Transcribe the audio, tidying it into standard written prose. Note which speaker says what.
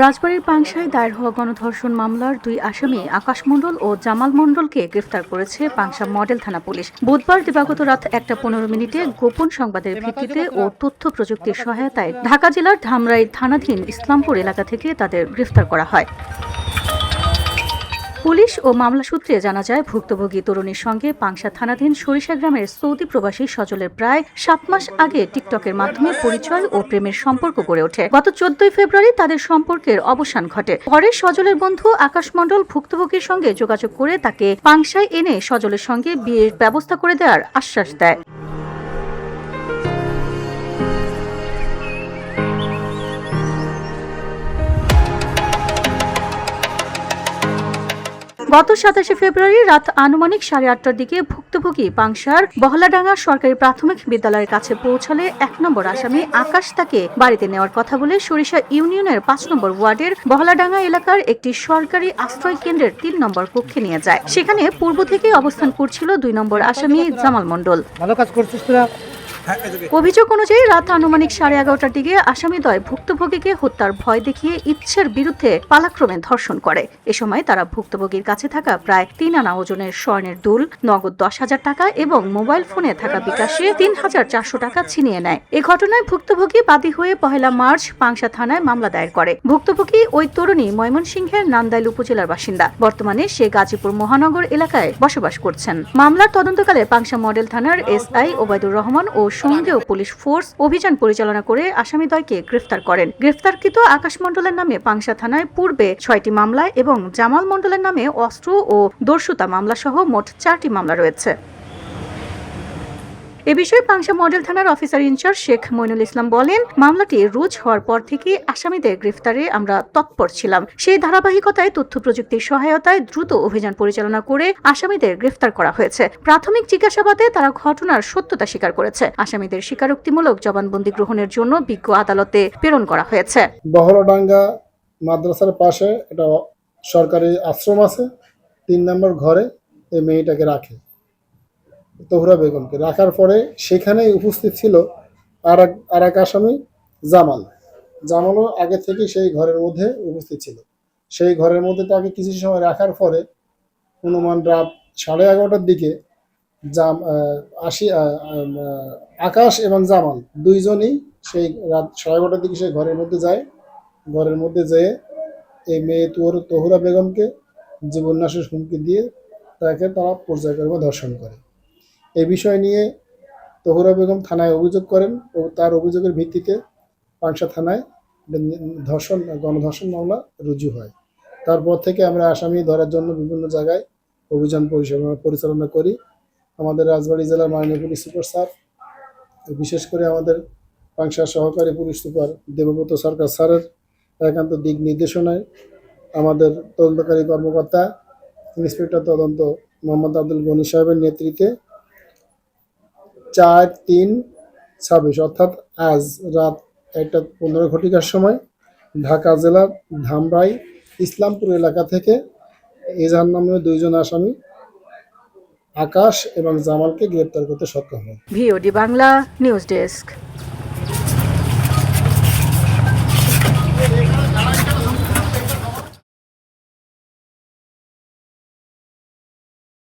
Speaker 1: রাজবাড়ীর পাংশায় দায়ের হওয়া গণধর্ষণ মামলার দুই আসামি আকাশ মণ্ডল ও জামাল মণ্ডলকে গ্রেফতার করেছে পাংশা মডেল থানা পুলিশ। বুধবার দিবাগত রাত 1:15 গোপন সংবাদের ভিত্তিতে ও তথ্য প্রযুক্তির সহায়তায় ঢাকা জেলার ধামরাই থানাধীন ইসলামপুর এলাকা থেকে তাদের গ্রেফতার করা হয়। পুলিশ ও মামলা সূত্রে জানা যায়, ভুক্তভোগী তরুণীর সঙ্গে পাংশা থানাধীন সরিষা গ্রামের সৌদি প্রবাসী সজলের প্রায় 7 মাস আগে টিকটকের মাধ্যমে পরিচয় ও প্রেমের সম্পর্ক গড়ে ওঠে। গত 14 ফেব্রুয়ারি তাদের সম্পর্কের অবসান ঘটে। পরে সজলের বন্ধু আকাশ মণ্ডল ভুক্তভোগীর সঙ্গে যোগাযোগ করে তাকে পাংশায় এনে সজলের সঙ্গে বিয়ের ব্যবস্থা করে দেওয়ার আশ্বাস দেয়। গত 27 ফেব্রুয়ারি রাত আনুমানিক 8:30টার দিকে ভুক্তভোগী পাংশার বহলাডাঙ্গা সরকারি প্রাথমিক বিদ্যালয়ের কাছে পৌঁছালে 1 নম্বর আসামি আকাশ তাকে বাড়িতে নেওয়ার কথা বলে সরিষা ইউনিয়নের 5 নম্বর ওয়ার্ডের বহলাডাঙ্গা এলাকার একটি সরকারি আশ্রয় কেন্দ্রের 3 নম্বর কক্ষে নিয়ে যায়। সেখানে পূর্ব থেকে অবস্থান করছিল 2 নম্বর আসামি জামাল মণ্ডল। ভালো কাজ করছিস তোরা। অভিযোগ অনুযায়ী রাত আনুমানিক 11:30টার দিকে আসামিদ্বয় ভুক্তভোগীকে হত্যার ভয় দেখিয়ে ইচ্ছের বিরুদ্ধে পালাক্রমে ধর্ষণ করে। এ সময় তারা ভুক্তভোগীর কাছে থাকা প্রায় 3 আনা ওজনের স্বর্ণের দুল, নগদ 10,000 টাকা এবং মোবাইল ফোনে থাকা বিকাশে 3,400 টাকা ছিনিয়ে নেয়। এ ঘটনায় ভুক্তভোগী বাদী হয়ে 1 মার্চ পাংশা থানায় মামলা দায়ের করে। ভুক্তভোগী ওই তরুণী ময়মনসিংহের নান্দাইল উপজেলার বাসিন্দা। বর্তমানে সে গাজীপুর মহানগর এলাকায় বসবাস করছেন। মামলার তদন্তকালে পাংশা মডেল থানার এসআই ওবায়দুর রহমান ও সঙ্গেও পুলিশ ফোর্স অভিযান পরিচালনা করে আসামিদ্বয়কে গ্রেফতার করেন। গ্রেফতারকৃত আকাশ মণ্ডলের নামে পাংশা থানায় পূর্বে 6টি মামলা এবং জামাল মণ্ডলের নামে অস্ত্র ও দস্যুতা মামলা সহ মোট 4টি মামলা রয়েছে। এ বিষয়ে পাংশা মডেল থানার অফিসার ইনচার্জ শেখ মইনুল ইসলাম বলেন, মামলাটি রুজ হওয়ার পর থেকে আসামিদের গ্রেফতারে আমরা তৎপর ছিলাম। সেই ধারাবাহিকতায় তথ্য প্রযুক্তির সহায়তায় দ্রুত অভিযান পরিচালনা করে আসামিদের গ্রেফতার করা হয়েছে। প্রাথমিক জিজ্ঞাসাবাদে তারা ঘটনার সত্যতা স্বীকার করেছে। আসামিদের স্বীকারোক্তিমূলক জবানবন্দি গ্রহণের জন্য বিজ্ঞ আদালতে প্রেরণ করা হয়েছে।
Speaker 2: বহলাডাঙ্গা মাদ্রাসার পাশে একটা সরকারি আশ্রম আছে, 3 নম্বর ঘরে এই মেয়েটাকে রাখে, তহুরা বেগমকে। রাখার পরে সেখানেই উপস্থিত ছিল আর এক আসামি জামালও আগে থেকে সেই ঘরের মধ্যে উপস্থিত ছিল। সেই ঘরের মধ্যে তাকে কিছু সময় রাখার পরে অনুমান রাত 11:30টার দিকে আকাশ এবং জামাল দুইজনই সেই রাত 11:30টার দিকে সেই ঘরের মধ্যে যায়। ঘরের মধ্যে যেয়ে এই মেয়ে তহুরা বেগমকে জীবননাশের হুমকি দিয়ে তাকে তারা পর্যায়ক্রমে ধর্ষণ করে। এই বিষয় নিয়ে তহুরা বেগম থানায় অভিযোগ করেন ও তার অভিযোগের ভিত্তিতে পাংশা থানায় গণধর্ষণ মামলা রুজু হয়। তারপর থেকে আমরা আসামি ধরার জন্য বিভিন্ন জায়গায় অভিযান পরিচালনা করি। আমাদের রাজবাড়ী জেলার মাননীয় পুলিশ সুপার স্যার, বিশেষ করে আমাদের পাংশা সহকারী পুলিশ সুপার দেবব্রত সরকার স্যারের একান্ত দিক নির্দেশনায় আমাদের তদন্তকারী কর্মকর্তা ইন্সপেক্টর তদন্ত মোহাম্মদ আব্দুল গনি সাহেবের নেতৃত্বে 4-3-26 অর্থাৎ আজ রাত 1:15 সময় ঢাকা জেলার ধামরাই ইসলামপুর এলাকা থেকে এজাহার নামে 2 জন আসামি আকাশ এবং জামালকে গ্রেপ্তার করতে সক্ষম হয়।
Speaker 1: VOD Bangla news desk.